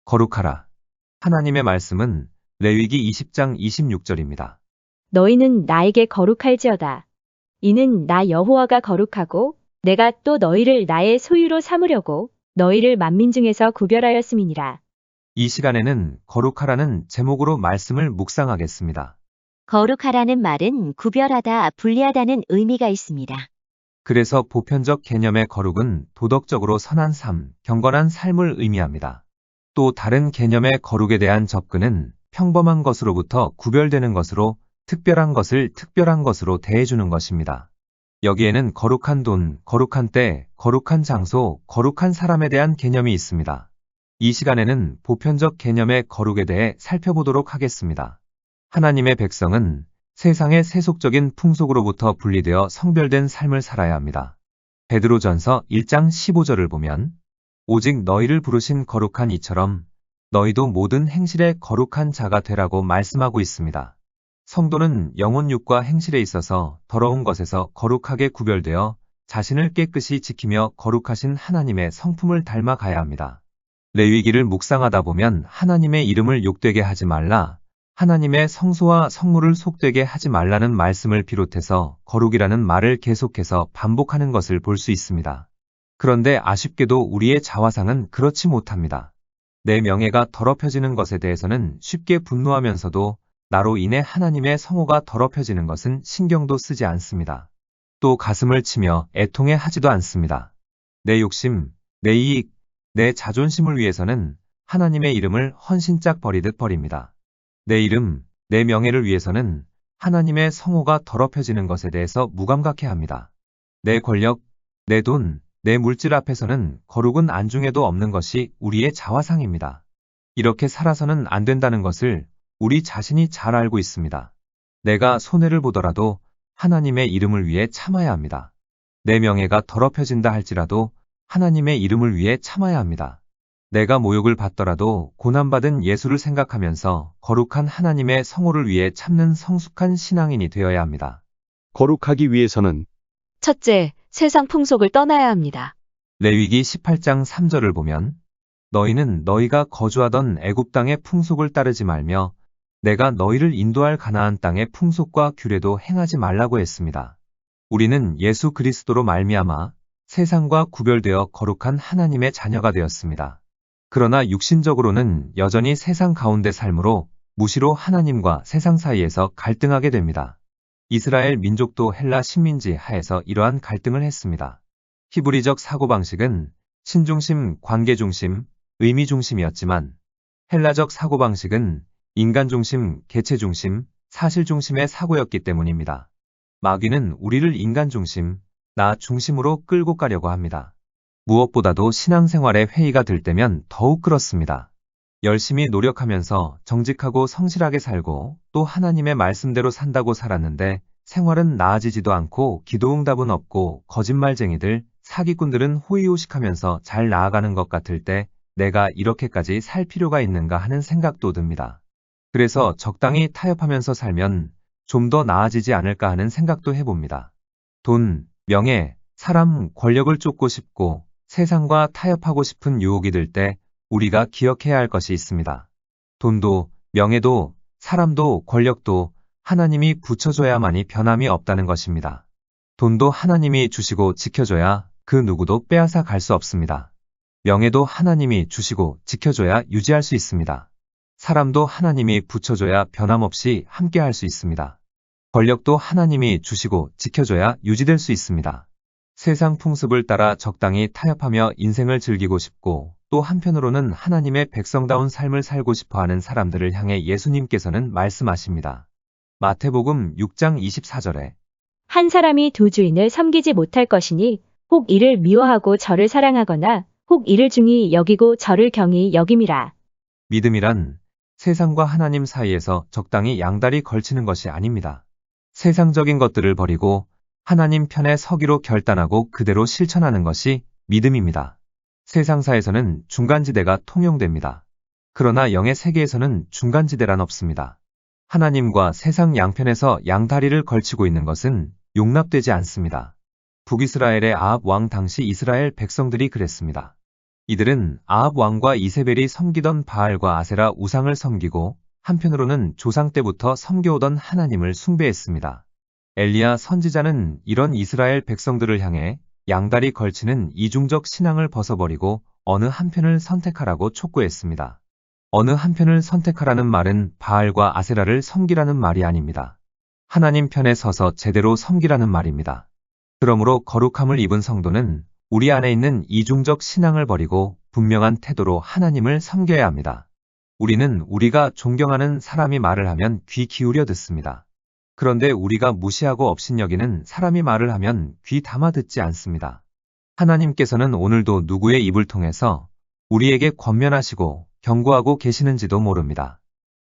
거룩하라. 하나님의 말씀은 레위기 20장 26절입니다. 너희는 나에게 거룩할지어다. 이는 나 여호와가 거룩하고 내가 또 너희를 나의 소유로 삼으려고 너희를 만민 중에서 구별하였음이니라. 이 시간에는 거룩하라는 제목으로 말씀을 묵상하겠습니다. 거룩하라는 말은 구별하다, 분리하다는 의미가 있습니다. 그래서 보편적 개념의 거룩은 도덕적으로 선한 삶, 경건한 삶을 의미합니다. 또 다른 개념의 거룩에 대한 접근은 평범한 것으로부터 구별되는 것으로 특별한 것을 특별한 것으로 대해주는 것입니다. 여기에는 거룩한 돈, 거룩한 때, 거룩한 장소, 거룩한 사람에 대한 개념이 있습니다. 이 시간에는 보편적 개념의 거룩에 대해 살펴보도록 하겠습니다. 하나님의 백성은 세상의 세속적인 풍속으로부터 분리되어 성별된 삶을 살아야 합니다. 베드로전서 1장 15절을 보면 오직 너희를 부르신 거룩한 이처럼 너희도 모든 행실에 거룩한 자가 되라고 말씀하고 있습니다. 성도는 영혼육과 행실에 있어서 더러운 것에서 거룩하게 구별되어 자신을 깨끗이 지키며 거룩하신 하나님의 성품을 닮아가야 합니다. 레위기를 묵상하다 보면 하나님의 이름을 욕되게 하지 말라, 하나님의 성소와 성물을 속되게 하지 말라는 말씀을 비롯해서 거룩이라는 말을 계속해서 반복하는 것을 볼 수 있습니다. 그런데 아쉽게도 우리의 자화상은 그렇지 못합니다. 내 명예가 더럽혀지는 것에 대해서는 쉽게 분노하면서도 나로 인해 하나님의 성호가 더럽혀지는 것은 신경도 쓰지 않습니다. 또 가슴을 치며 애통해 하지도 않습니다. 내 욕심, 내 이익, 내 자존심을 위해서는 하나님의 이름을 헌신짝 버리듯 버립니다. 내 이름, 내 명예를 위해서는 하나님의 성호가 더럽혀지는 것에 대해서 무감각해 합니다. 내 권력, 내 돈, 내 물질 앞에서는 거룩은 안중에도 없는 것이 우리의 자화상입니다. 이렇게 살아서는 안 된다는 것을 우리 자신이 잘 알고 있습니다. 내가 손해를 보더라도 하나님의 이름을 위해 참아야 합니다. 내 명예가 더럽혀진다 할지라도 하나님의 이름을 위해 참아야 합니다. 내가 모욕을 받더라도 고난받은 예수를 생각하면서 거룩한 하나님의 성호를 위해 참는 성숙한 신앙인이 되어야 합니다. 거룩하기 위해서는 첫째, 세상 풍속을 떠나야 합니다. 레위기 18장 3절을 보면 너희는 너희가 거주하던 애굽 땅의 풍속을 따르지 말며 내가 너희를 인도할 가나안 땅의 풍속과 규례도 행하지 말라고 했습니다. 우리는 예수 그리스도로 말미암아 세상과 구별되어 거룩한 하나님의 자녀가 되었습니다. 그러나 육신적으로는 여전히 세상 가운데 삶으로 무시로 하나님과 세상 사이에서 갈등하게 됩니다. 이스라엘 민족도 헬라 식민지 하에서 이러한 갈등을 했습니다. 히브리적 사고방식은 신중심, 관계중심, 의미중심이었지만 헬라적 사고방식은 인간중심, 개체중심, 사실중심의 사고였기 때문입니다. 마귀는 우리를 인간중심, 나 중심으로 끌고 가려고 합니다. 무엇보다도 신앙생활에 회의가 들 때면 더욱 그렇습니다. 열심히 노력하면서 정직하고 성실하게 살고 또 하나님의 말씀대로 산다고 살았는데 생활은 나아지지도 않고 기도응답은 없고 거짓말쟁이들, 사기꾼들은 호의호식하면서 잘 나아가는 것 같을 때 내가 이렇게까지 살 필요가 있는가 하는 생각도 듭니다. 그래서 적당히 타협하면서 살면 좀 더 나아지지 않을까 하는 생각도 해봅니다. 돈, 명예, 사람, 권력을 쫓고 싶고 세상과 타협하고 싶은 유혹이 들 때 우리가 기억해야 할 것이 있습니다. 돈도, 명예도, 사람도, 권력도 하나님이 붙여줘야만이 변함이 없다는 것입니다. 돈도 하나님이 주시고 지켜줘야 그 누구도 빼앗아 갈 수 없습니다. 명예도 하나님이 주시고 지켜줘야 유지할 수 있습니다. 사람도 하나님이 붙여줘야 변함없이 함께할 수 있습니다. 권력도 하나님이 주시고 지켜줘야 유지될 수 있습니다. 세상 풍습을 따라 적당히 타협하며 인생을 즐기고 싶고 또 한편으로는 하나님의 백성다운 삶을 살고 싶어하는 사람들을 향해 예수님께서는 말씀하십니다. 마태복음 6장 24절에 한 사람이 두 주인을 섬기지 못할 것이니 혹 이를 미워하고 저를 사랑하거나 혹 이를 중히 여기고 저를 경히 여김이라. 믿음이란 세상과 하나님 사이에서 적당히 양다리 걸치는 것이 아닙니다. 세상적인 것들을 버리고 하나님 편에 서기로 결단하고 그대로 실천하는 것이 믿음입니다. 세상사에서는 중간지대가 통용됩니다. 그러나 영의 세계에서는 중간지대란 없습니다. 하나님과 세상 양편에서 양다리를 걸치고 있는 것은 용납되지 않습니다. 북이스라엘의 아합 왕 당시 이스라엘 백성들이 그랬습니다. 이들은 아합 왕과 이세벨이 섬기던 바알과 아세라 우상을 섬기고 한편으로는 조상 때부터 섬겨오던 하나님을 숭배했습니다. 엘리야 선지자는 이런 이스라엘 백성들을 향해 양다리 걸치는 이중적 신앙을 벗어버리고 어느 한편을 선택하라고 촉구했습니다. 어느 한편을 선택하라는 말은 바알과 아세라를 섬기라는 말이 아닙니다. 하나님 편에 서서 제대로 섬기라는 말입니다. 그러므로 거룩함을 입은 성도는 우리 안에 있는 이중적 신앙을 버리고 분명한 태도로 하나님을 섬겨야 합니다. 우리는 우리가 존경하는 사람이 말을 하면 귀 기울여 듣습니다. 그런데 우리가 무시하고 업신여기는 사람이 말을 하면 귀 담아 듣지 않습니다. 하나님께서는 오늘도 누구의 입을 통해서 우리에게 권면하시고 경고하고 계시는지도 모릅니다.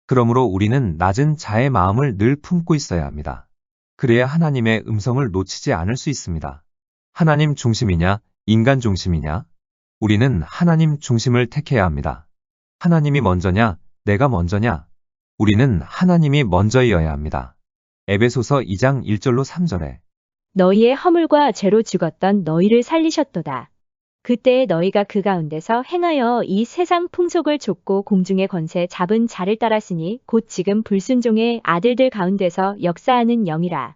그러므로 우리는 낮은 자의 마음을 늘 품고 있어야 합니다. 그래야 하나님의 음성을 놓치지 않을 수 있습니다. 하나님 중심이냐, 인간 중심이냐? 우리는 하나님 중심을 택해야 합니다. 하나님이 먼저냐, 내가 먼저냐? 우리는 하나님이 먼저이어야 합니다. 에베소서 2장 1절로 3절에 너희의 허물과 죄로 죽었던 너희를 살리셨도다. 그때에 너희가 그 가운데서 행하여 이 세상 풍속을 좇고 공중의 권세 잡은 자를 따랐으니 곧 지금 불순종의 아들들 가운데서 역사하는 영이라.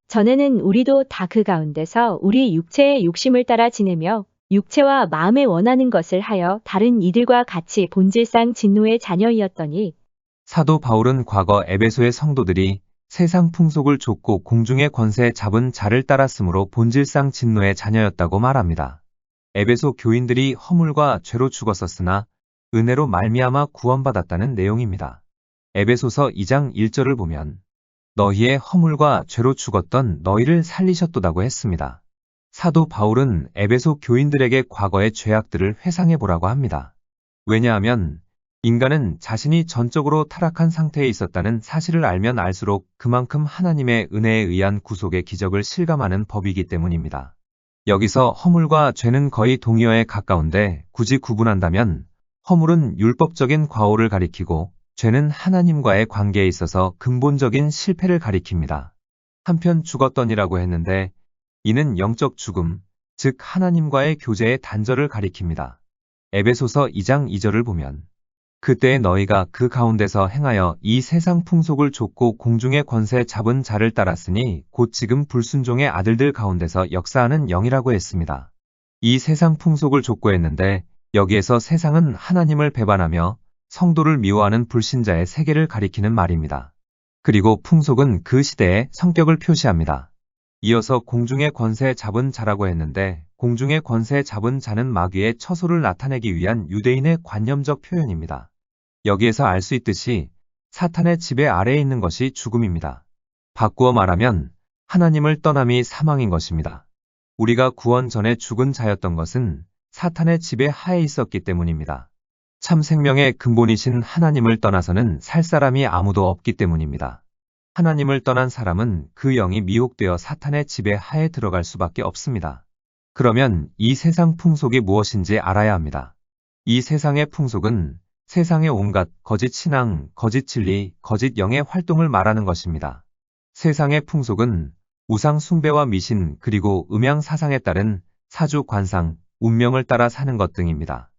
전에는 우리도 다 그 가운데서 우리 육체의 욕심을 따라 지내며 육체와 마음에 원하는 것을 하여 다른 이들과 같이 본질상 진노의 자녀이었더니 사도 바울은 과거 에베소의 성도들이 세상 풍속을 좇고 공중의 권세 잡은 자를 따랐으므로 본질상 진노의 자녀였다고 말합니다. 에베소 교인들이 허물과 죄로 죽었었으나 은혜로 말미암아 구원받았다는 내용입니다. 에베소서 2장 1절을 보면 너희의 허물과 죄로 죽었던 너희를 살리셨도다고 했습니다. 사도 바울은 에베소 교인들에게 과거의 죄악들을 회상해 보라고 합니다. 왜냐하면 인간은 자신이 전적으로 타락한 상태에 있었다는 사실을 알면 알수록 그만큼 하나님의 은혜에 의한 구속의 기적을 실감하는 법이기 때문입니다. 여기서 허물과 죄는 거의 동의어에 가까운데 굳이 구분한다면 허물은 율법적인 과오를 가리키고 죄는 하나님과의 관계에 있어서 근본적인 실패를 가리킵니다. 한편 죽었더니라고 했는데 이는 영적 죽음, 즉 하나님과의 교제의 단절을 가리킵니다. 에베소서 2장 2절을 보면 그때에 너희가 그 가운데서 행하여 이 세상 풍속을 좇고 공중의 권세 잡은 자를 따랐으니 곧 지금 불순종의 아들들 가운데서 역사하는 영이라고 했습니다. 이 세상 풍속을 좇고했는데 여기에서 세상은 하나님을 배반하며 성도를 미워하는 불신자의 세계를 가리키는 말입니다. 그리고 풍속은 그 시대의 성격을 표시합니다. 이어서 공중의 권세 잡은 자라고 했는데 공중의 권세 잡은 자는 마귀의 처소를 나타내기 위한 유대인의 관념적 표현입니다. 여기에서 알 수 있듯이 사탄의 지배 아래에 있는 것이 죽음입니다. 바꾸어 말하면 하나님을 떠남이 사망인 것입니다. 우리가 구원 전에 죽은 자였던 것은 사탄의 지배 하에 있었기 때문입니다. 참 생명의 근본이신 하나님을 떠나서는 살 사람이 아무도 없기 때문입니다. 하나님을 떠난 사람은 그 영이 미혹되어 사탄의 지배 하에 들어갈 수밖에 없습니다. 그러면 이 세상 풍속이 무엇인지 알아야 합니다. 이 세상의 풍속은 세상의 온갖 거짓 신앙, 거짓 진리, 거짓 영의 활동을 말하는 것입니다. 세상의 풍속은 우상 숭배와 미신 그리고 음양 사상에 따른 사주 관상, 운명을 따라 사는 것 등입니다.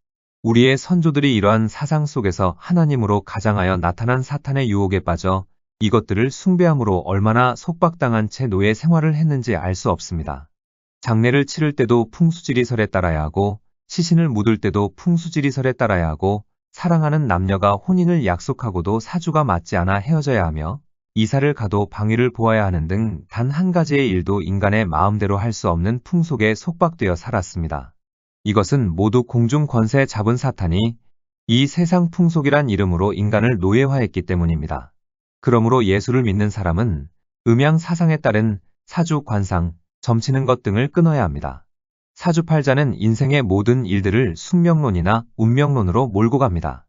우리의 선조들이 이러한 사상 속에서 하나님으로 가장하여 나타난 사탄의 유혹에 빠져 이것들을 숭배함으로 얼마나 속박당한 채 노예 생활을 했는지 알 수 없습니다. 장례를 치를 때도 풍수지리설에 따라야 하고 시신을 묻을 때도 풍수지리설에 따라야 하고 사랑하는 남녀가 혼인을 약속하고도 사주가 맞지 않아 헤어져야 하며 이사를 가도 방위를 보아야 하는 등 단 한 가지의 일도 인간의 마음대로 할 수 없는 풍속에 속박되어 살았습니다. 이것은 모두 공중 권세 잡은 사탄이 이 세상 풍속이란 이름으로 인간을 노예화했기 때문입니다. 그러므로 예수를 믿는 사람은 음양 사상에 따른 사주 관상, 점치는 것 등을 끊어야 합니다. 사주팔자는 인생의 모든 일들을 숙명론이나 운명론으로 몰고 갑니다.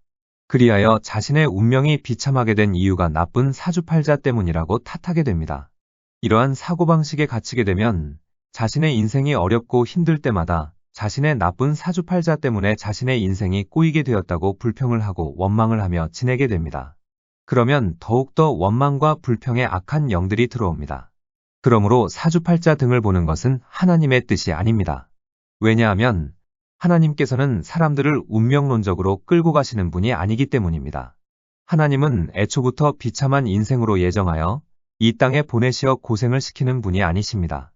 그리하여 자신의 운명이 비참하게 된 이유가 나쁜 사주팔자 때문이라고 탓하게 됩니다. 이러한 사고방식에 갇히게 되면 자신의 인생이 어렵고 힘들 때마다 자신의 나쁜 사주팔자 때문에 자신의 인생이 꼬이게 되었다고 불평을 하고 원망을 하며 지내게 됩니다. 그러면 더욱더 원망과 불평에 악한 영들이 들어옵니다. 그러므로 사주팔자 등을 보는 것은 하나님의 뜻이 아닙니다. 왜냐하면 하나님께서는 사람들을 운명론적으로 끌고 가시는 분이 아니기 때문입니다. 하나님은 애초부터 비참한 인생으로 예정하여 이 땅에 보내시어 고생을 시키는 분이 아니십니다.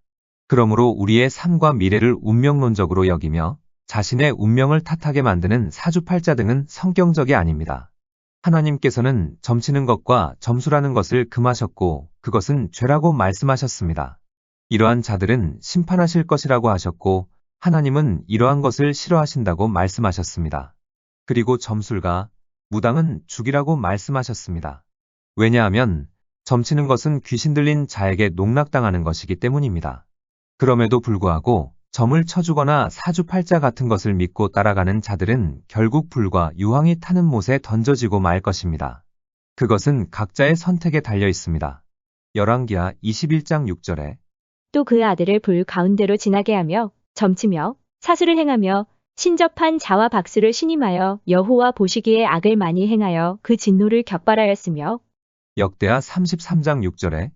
그러므로 우리의 삶과 미래를 운명론적으로 여기며 자신의 운명을 탓하게 만드는 사주팔자 등은 성경적이 아닙니다. 하나님께서는 점치는 것과 점수라는 것을 금하셨고 그것은 죄라고 말씀하셨습니다. 이러한 자들은 심판하실 것이라고 하셨고 하나님은 이러한 것을 싫어하신다고 말씀하셨습니다. 그리고 점술가, 무당은 죽이라고 말씀하셨습니다. 왜냐하면 점치는 것은 귀신 들린 자에게 농락당하는 것이기 때문입니다. 그럼에도 불구하고 점을 쳐주거나 사주팔자 같은 것을 믿고 따라가는 자들은 결국 불과 유황이 타는 못에 던져지고 말 것입니다. 그것은 각자의 선택에 달려 있습니다. 열왕기하 21장 6절에 또 그 아들을 불 가운데로 지나게 하며 점치며 사수를 행하며 신접한 자와 박수를 신임하여 여호와 보시기에 악을 많이 행하여 그 진노를 격발하였으며 역대하 33장 6절에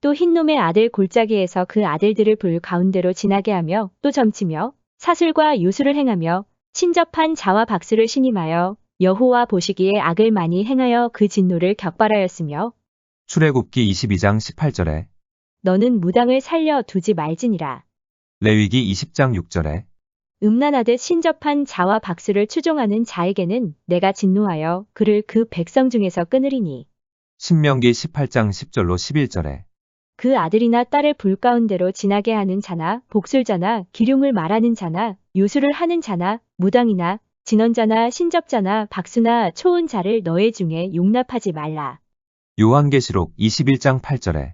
또 흰놈의 아들 골짜기에서 그 아들들을 불 가운데로 지나게 하며 또 점치며 사술과 요술을 행하며 신접한 자와 박수를 신임하여 여호와 보시기에 악을 많이 행하여 그 진노를 격발하였으며 출애굽기 22장 18절에 너는 무당을 살려 두지 말지니라. 레위기 20장 6절에 음란하듯 신접한 자와 박수를 추종하는 자에게는 내가 진노하여 그를 그 백성 중에서 끊으리니 신명기 18장 10절로 11절에 그 아들이나 딸을 불 가운데로 지나게 하는 자나 복술자나 기륭을 말하는 자나 요술을 하는 자나 무당이나 진언자나 신접자나 박수나 초혼자를 너의 중에 용납하지 말라. 요한계시록 21장 8절에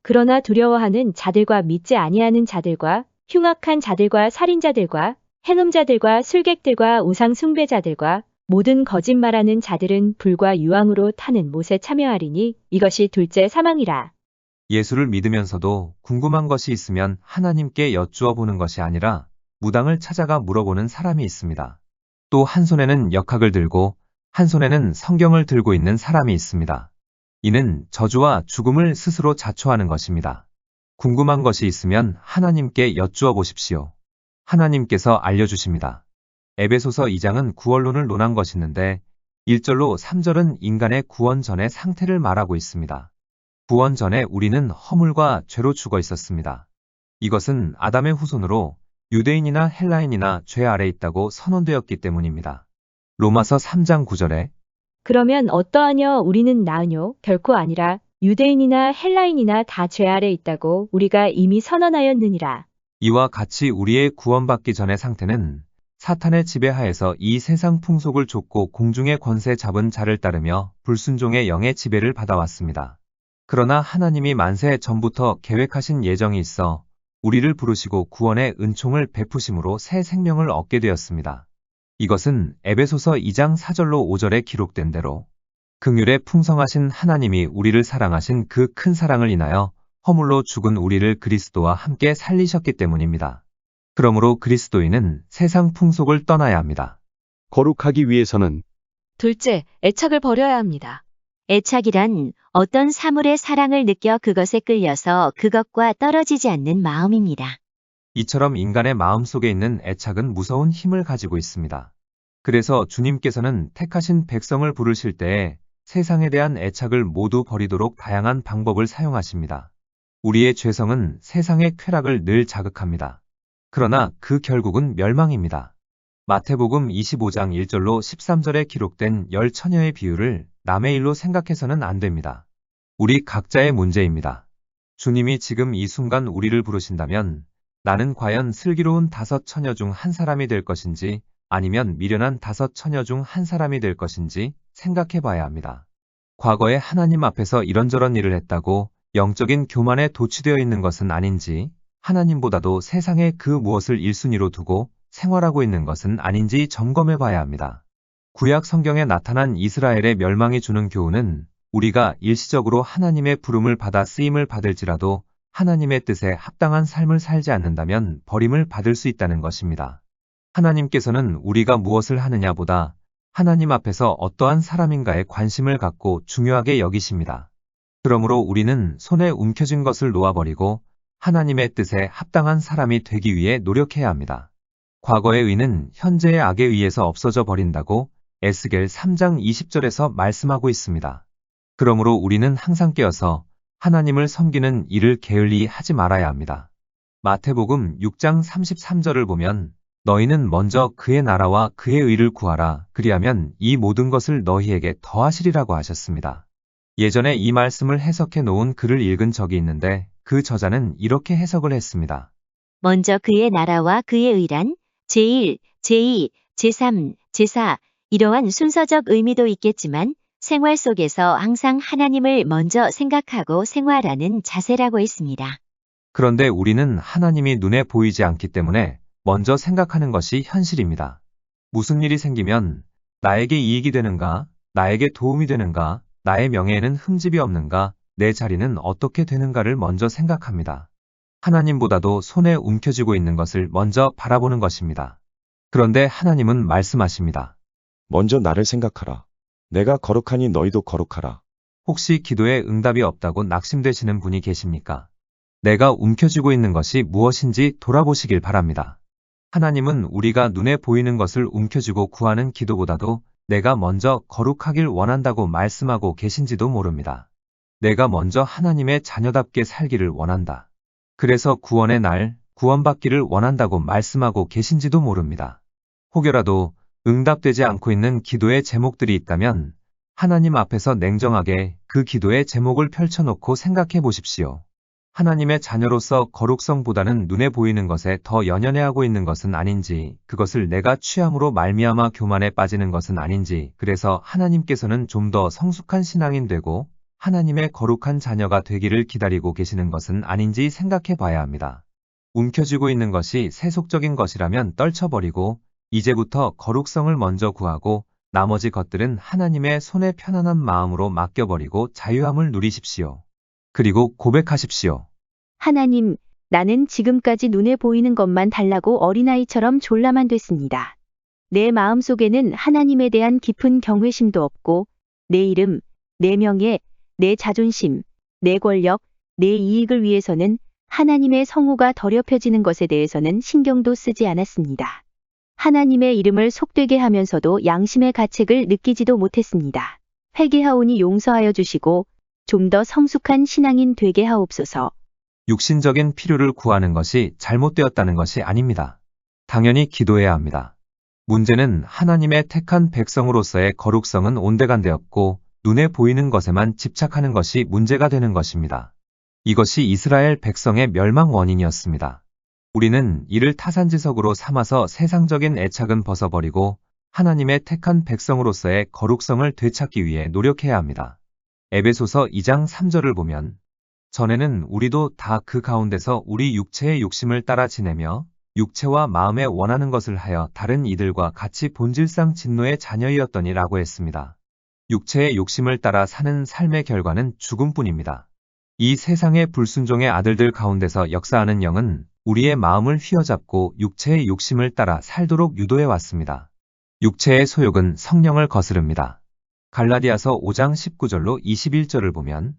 그러나 두려워하는 자들과 믿지 아니하는 자들과 흉악한 자들과 살인자들과 행음자들과 술객들과 우상 숭배자들과 모든 거짓말하는 자들은 불과 유황으로 타는 못에 참여하리니 이것이 둘째 사망이라. 예수를 믿으면서도 궁금한 것이 있으면 하나님께 여쭈어 보는 것이 아니라 무당을 찾아가 물어보는 사람이 있습니다. 또 한 손에는 역학을 들고 한 손에는 성경을 들고 있는 사람이 있습니다. 이는 저주와 죽음을 스스로 자초하는 것입니다. 궁금한 것이 있으면 하나님께 여쭈어 보십시오. 하나님께서 알려주십니다. 에베소서 2장은 구원론을 논한 것이는데 1절로 3절은 인간의 구원 전의 상태를 말하고 있습니다. 구원 전에 우리는 허물과 죄로 죽어 있었습니다. 이것은 아담의 후손으로 유대인이나 헬라인이나 죄 아래 있다고 선언되었기 때문입니다. 로마서 3장 9절에 그러면 어떠하뇨 우리는 나으뇨 결코 아니라 유대인이나 헬라인이나 다 죄 아래 있다고 우리가 이미 선언하였느니라. 이와 같이 우리의 구원받기 전의 상태는 사탄의 지배하에서 이 세상 풍속을 좇고 공중의 권세 잡은 자를 따르며 불순종의 영의 지배를 받아왔습니다. 그러나 하나님이 만세 전부터 계획하신 예정이 있어 우리를 부르시고 구원의 은총을 베푸심으로 새 생명을 얻게 되었습니다. 이것은 에베소서 2장 4절로 5절에 기록된 대로 긍휼에 풍성하신 하나님이 우리를 사랑하신 그 큰 사랑을 인하여 허물로 죽은 우리를 그리스도와 함께 살리셨기 때문입니다. 그러므로 그리스도인은 세상 풍속을 떠나야 합니다. 거룩하기 위해서는 둘째, 애착을 버려야 합니다. 애착이란 어떤 사물의 사랑을 느껴 그것에 끌려서 그것과 떨어지지 않는 마음입니다. 이처럼 인간의 마음속에 있는 애착은 무서운 힘을 가지고 있습니다. 그래서 주님께서는 택하신 백성을 부르실 때에 세상에 대한 애착을 모두 버리도록 다양한 방법을 사용하십니다. 우리의 죄성은 세상의 쾌락을 늘 자극합니다. 그러나 그 결국은 멸망입니다. 마태복음 25장 1절로 13절에 기록된 10처녀의 비유를 남의 일로 생각해서는 안 됩니다. 우리 각자의 문제입니다. 주님이 지금 이 순간 우리를 부르신다면 나는 과연 슬기로운 5처녀 중 한 사람이 될 것인지 아니면 미련한 5처녀 중 한 사람이 될 것인지 생각해 봐야 합니다. 과거에 하나님 앞에서 이런저런 일을 했다고 영적인 교만에 도취되어 있는 것은 아닌지 하나님보다도 세상에 그 무엇을 1순위로 두고 생활하고 있는 것은 아닌지 점검해 봐야 합니다. 구약 성경에 나타난 이스라엘의 멸망이 주는 교훈은 우리가 일시적으로 하나님의 부름을 받아 쓰임을 받을지라도 하나님의 뜻에 합당한 삶을 살지 않는다면 버림을 받을 수 있다는 것입니다. 하나님께서는 우리가 무엇을 하느냐보다 하나님 앞에서 어떠한 사람인가에 관심을 갖고 중요하게 여기십니다. 그러므로 우리는 손에 움켜쥔 것을 놓아버리고 하나님의 뜻에 합당한 사람이 되기 위해 노력해야 합니다. 과거의 의는 현재의 악에 의해서 없어져 버린다고 에스겔 3장 20절에서 말씀하고 있습니다. 그러므로 우리는 항상 깨어서 하나님을 섬기는 일을 게을리 하지 말아야 합니다. 마태복음 6장 33절을 보면 너희는 먼저 그의 나라와 그의 의를 구하라. 그리하면 이 모든 것을 너희에게 더하시리라고 하셨습니다. 예전에 이 말씀을 해석해 놓은 글을 읽은 적이 있는데 그 저자는 이렇게 해석을 했습니다. 먼저 그의 나라와 그의 의란 제1, 제2, 제3, 제4 이러한 순서적 의미도 있겠지만 생활 속에서 항상 하나님을 먼저 생각하고 생활하는 자세라고 했습니다. 그런데 우리는 하나님이 눈에 보이지 않기 때문에 먼저 생각하는 것이 현실입니다. 무슨 일이 생기면 나에게 이익이 되는가, 나에게 도움이 되는가, 나의 명예에는 흠집이 없는가, 내 자리는 어떻게 되는가를 먼저 생각합니다. 하나님보다도 손에 움켜쥐고 있는 것을 먼저 바라보는 것입니다. 그런데 하나님은 말씀하십니다. 먼저 나를 생각하라. 내가 거룩하니 너희도 거룩하라. 혹시 기도에 응답이 없다고 낙심되시는 분이 계십니까? 내가 움켜쥐고 있는 것이 무엇인지 돌아보시길 바랍니다. 하나님은 우리가 눈에 보이는 것을 움켜쥐고 구하는 기도보다도 내가 먼저 거룩하길 원한다고 말씀하고 계신지도 모릅니다. 내가 먼저 하나님의 자녀답게 살기를 원한다. 그래서 구원의 날, 구원받기를 원한다고 말씀하고 계신지도 모릅니다. 혹여라도 응답되지 않고 있는 기도의 제목들이 있다면 하나님 앞에서 냉정하게 그 기도의 제목을 펼쳐놓고 생각해 보십시오. 하나님의 자녀로서 거룩성보다는 눈에 보이는 것에 더 연연해하고 있는 것은 아닌지, 그것을 내가 취함으로 말미암아 교만에 빠지는 것은 아닌지, 그래서 하나님께서는 좀 더 성숙한 신앙인 되고 하나님의 거룩한 자녀가 되기를 기다리고 계시는 것은 아닌지 생각해 봐야 합니다. 움켜쥐고 있는 것이 세속적인 것이라면 떨쳐버리고 이제부터 거룩성을 먼저 구하고 나머지 것들은 하나님의 손에 편안한 마음으로 맡겨버리고 자유함을 누리십시오. 그리고 고백하십시오. 하나님, 나는 지금까지 눈에 보이는 것만 달라고 어린아이처럼 졸라만 됐습니다. 내 마음속에는 하나님에 대한 깊은 경외심도 없고 내 이름, 내 명예, 내 자존심, 내 권력, 내 이익을 위해서는 하나님의 성호가 더럽혀지는 것에 대해서는 신경도 쓰지 않았습니다. 하나님의 이름을 속되게 하면서도 양심의 가책을 느끼지도 못했습니다. 회개하오니 용서하여 주시고 좀 더 성숙한 신앙인 되게 하옵소서. 육신적인 필요를 구하는 것이 잘못되었다는 것이 아닙니다. 당연히 기도해야 합니다. 문제는 하나님의 택한 백성으로서의 거룩성은 온데간데없고 눈에 보이는 것에만 집착하는 것이 문제가 되는 것입니다. 이것이 이스라엘 백성의 멸망 원인이었습니다. 우리는 이를 타산지석으로 삼아서 세상적인 애착은 벗어버리고 하나님의 택한 백성으로서의 거룩성을 되찾기 위해 노력해야 합니다. 에베소서 2장 3절을 보면 전에는 우리도 다 그 가운데서 우리 육체의 욕심을 따라 지내며 육체와 마음에 원하는 것을 하여 다른 이들과 같이 본질상 진노의 자녀이었더니 라고 했습니다. 육체의 욕심을 따라 사는 삶의 결과는 죽음뿐입니다. 이 세상의 불순종의 아들들 가운데서 역사하는 영은 우리의 마음을 휘어잡고 육체의 욕심을 따라 살도록 유도해 왔습니다. 육체의 소욕은 성령을 거스릅니다. 갈라디아서 5장 19절로 21절을 보면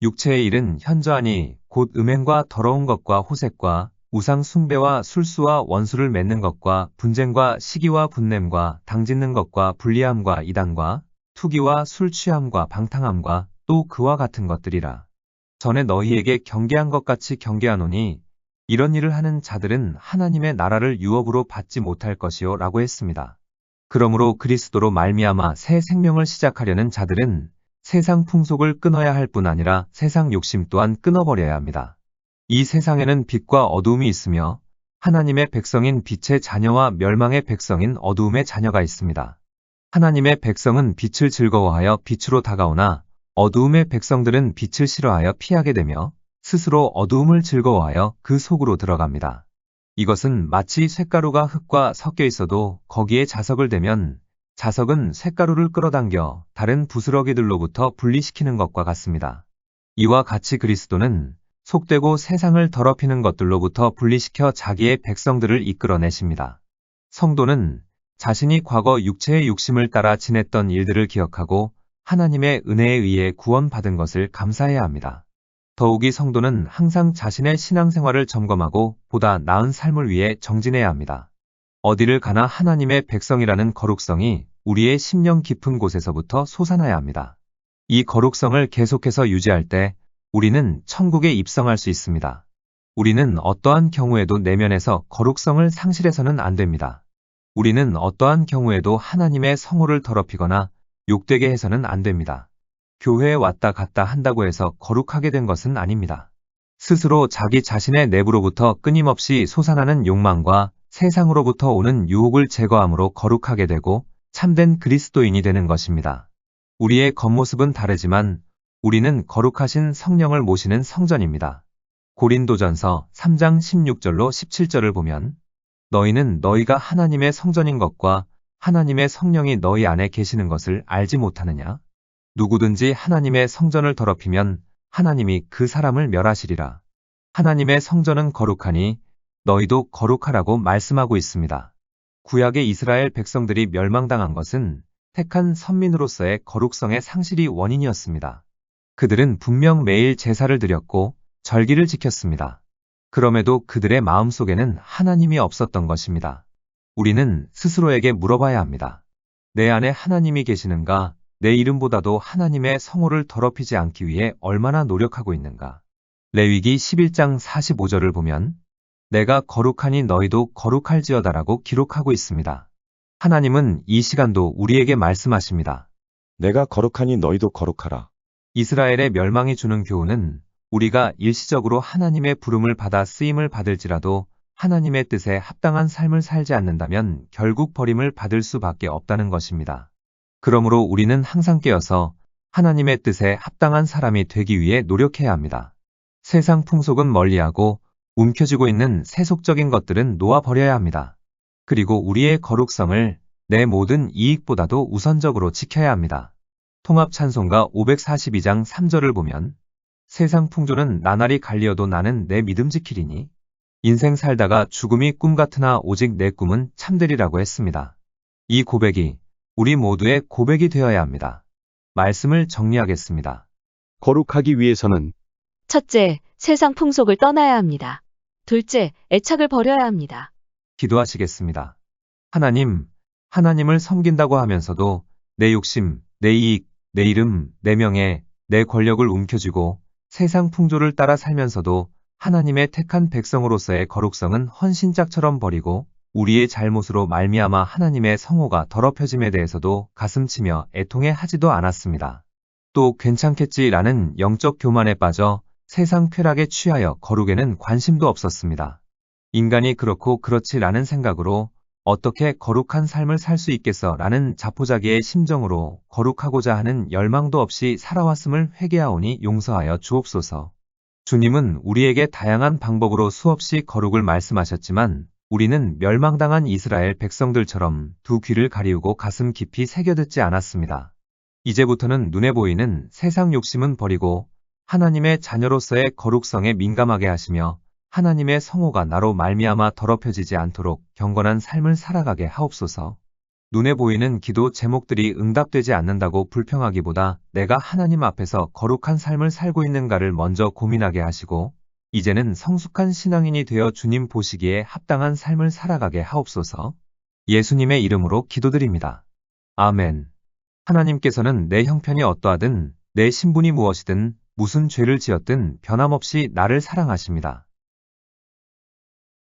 육체의 일은 현저하니 곧 음행과 더러운 것과 호색과 우상 숭배와 술수와 원수를 맺는 것과 분쟁과 시기와 분냄과 당짓는 것과 불리함과 이단과 투기와 술 취함과 방탕함과 또 그와 같은 것들이라. 전에 너희에게 경계한 것 같이 경계하노니 이런 일을 하는 자들은 하나님의 나라를 유업으로 받지 못할 것이요 라고 했습니다. 그러므로 그리스도로 말미암아 새 생명을 시작하려는 자들은 세상 풍속을 끊어야 할 뿐 아니라 세상 욕심 또한 끊어버려야 합니다. 이 세상에는 빛과 어두움이 있으며 하나님의 백성인 빛의 자녀와 멸망의 백성인 어두움의 자녀가 있습니다. 하나님의 백성은 빛을 즐거워하여 빛으로 다가오나 어두움의 백성들은 빛을 싫어하여 피하게 되며 스스로 어두움을 즐거워하여 그 속으로 들어갑니다. 이것은 마치 쇳가루가 흙과 섞여 있어도 거기에 자석을 대면 자석은 쇳가루를 끌어당겨 다른 부스러기들로부터 분리시키는 것과 같습니다. 이와 같이 그리스도는 속되고 세상을 더럽히는 것들로부터 분리시켜 자기의 백성들을 이끌어내십니다. 성도는 자신이 과거 육체의 욕심을 따라 지냈던 일들을 기억하고 하나님의 은혜에 의해 구원받은 것을 감사해야 합니다. 더욱이 성도는 항상 자신의 신앙생활을 점검하고 보다 나은 삶을 위해 정진해야 합니다. 어디를 가나 하나님의 백성이라는 거룩성이 우리의 심령 깊은 곳에서부터 솟아나야 합니다. 이 거룩성을 계속해서 유지할 때 우리는 천국에 입성할 수 있습니다. 우리는 어떠한 경우에도 내면에서 거룩성을 상실해서는 안 됩니다. 우리는 어떠한 경우에도 하나님의 성호를 더럽히거나 욕되게 해서는 안 됩니다. 교회에 왔다 갔다 한다고 해서 거룩하게 된 것은 아닙니다. 스스로 자기 자신의 내부로부터 끊임없이 솟아나는 욕망과 세상으로부터 오는 유혹을 제거함으로 거룩하게 되고 참된 그리스도인이 되는 것입니다. 우리의 겉모습은 다르지만 우리는 거룩하신 성령을 모시는 성전입니다. 고린도전서 3장 16절로 17절을 보면 너희는 너희가 하나님의 성전인 것과 하나님의 성령이 너희 안에 계시는 것을 알지 못하느냐? 누구든지 하나님의 성전을 더럽히면 하나님이 그 사람을 멸하시리라. 하나님의 성전은 거룩하니 너희도 거룩하라고 말씀하고 있습니다. 구약의 이스라엘 백성들이 멸망당한 것은 택한 선민으로서의 거룩성의 상실이 원인이었습니다. 그들은 분명 매일 제사를 드렸고 절기를 지켰습니다. 그럼에도 그들의 마음속에는 하나님이 없었던 것입니다. 우리는 스스로에게 물어봐야 합니다. 내 안에 하나님이 계시는가? 내 이름보다도 하나님의 성호를 더럽히지 않기 위해 얼마나 노력하고 있는가? 레위기 11장 45절을 보면 내가 거룩하니 너희도 거룩할지어다라고 기록하고 있습니다. 하나님은 이 시간도 우리에게 말씀하십니다. 내가 거룩하니 너희도 거룩하라. 이스라엘의 멸망이 주는 교훈은 우리가 일시적으로 하나님의 부름을 받아 쓰임을 받을지라도 하나님의 뜻에 합당한 삶을 살지 않는다면 결국 버림을 받을 수밖에 없다는 것입니다. 그러므로 우리는 항상 깨어서 하나님의 뜻에 합당한 사람이 되기 위해 노력해야 합니다. 세상 풍속은 멀리하고 움켜쥐고 있는 세속적인 것들은 놓아버려야 합니다. 그리고 우리의 거룩성을 내 모든 이익보다도 우선적으로 지켜야 합니다. 통합찬송가 542장 3절을 보면 세상 풍조는 나날이 갈리어도 나는 내 믿음 지키리니 인생 살다가 죽음이 꿈 같으나 오직 내 꿈은 참되리라고 했습니다. 이 고백이 우리 모두의 고백이 되어야 합니다. 말씀을 정리하겠습니다. 거룩하기 위해서는 첫째, 세상 풍속을 떠나야 합니다. 둘째, 애착을 버려야 합니다. 기도하시겠습니다. 하나님을 섬긴다고 하면서도 내 욕심, 내 이익, 내 이름, 내 명예, 내 권력을 움켜쥐고 세상 풍조를 따라 살면서도 하나님의 택한 백성으로서의 거룩성은 헌신짝처럼 버리고 우리의 잘못으로 말미암아 하나님의 성호가 더럽혀짐에 대해서도 가슴치며 애통해 하지도 않았습니다. 또 괜찮겠지라는 영적 교만에 빠져 세상 쾌락에 취하여 거룩에는 관심도 없었습니다. 인간이 그렇고 그렇지라는 생각으로 어떻게 거룩한 삶을 살 수 있겠어라는 자포자기의 심정으로 거룩하고자 하는 열망도 없이 살아왔음을 회개하오니 용서하여 주옵소서. 주님은 우리에게 다양한 방법으로 수없이 거룩을 말씀하셨지만 우리는 멸망당한 이스라엘 백성들처럼 두 귀를 가리우고 가슴 깊이 새겨듣지 않았습니다. 이제부터는 눈에 보이는 세상 욕심은 버리고 하나님의 자녀로서의 거룩성에 민감하게 하시며 하나님의 성호가 나로 말미암아 더럽혀지지 않도록 경건한 삶을 살아가게 하옵소서. 눈에 보이는 기도 제목들이 응답되지 않는다고 불평하기보다 내가 하나님 앞에서 거룩한 삶을 살고 있는가를 먼저 고민하게 하시고 이제는 성숙한 신앙인이 되어 주님 보시기에 합당한 삶을 살아가게 하옵소서. 예수님의 이름으로 기도드립니다. 아멘. 하나님께서는 내 형편이 어떠하든 내 신분이 무엇이든 무슨 죄를 지었든 변함없이 나를 사랑하십니다.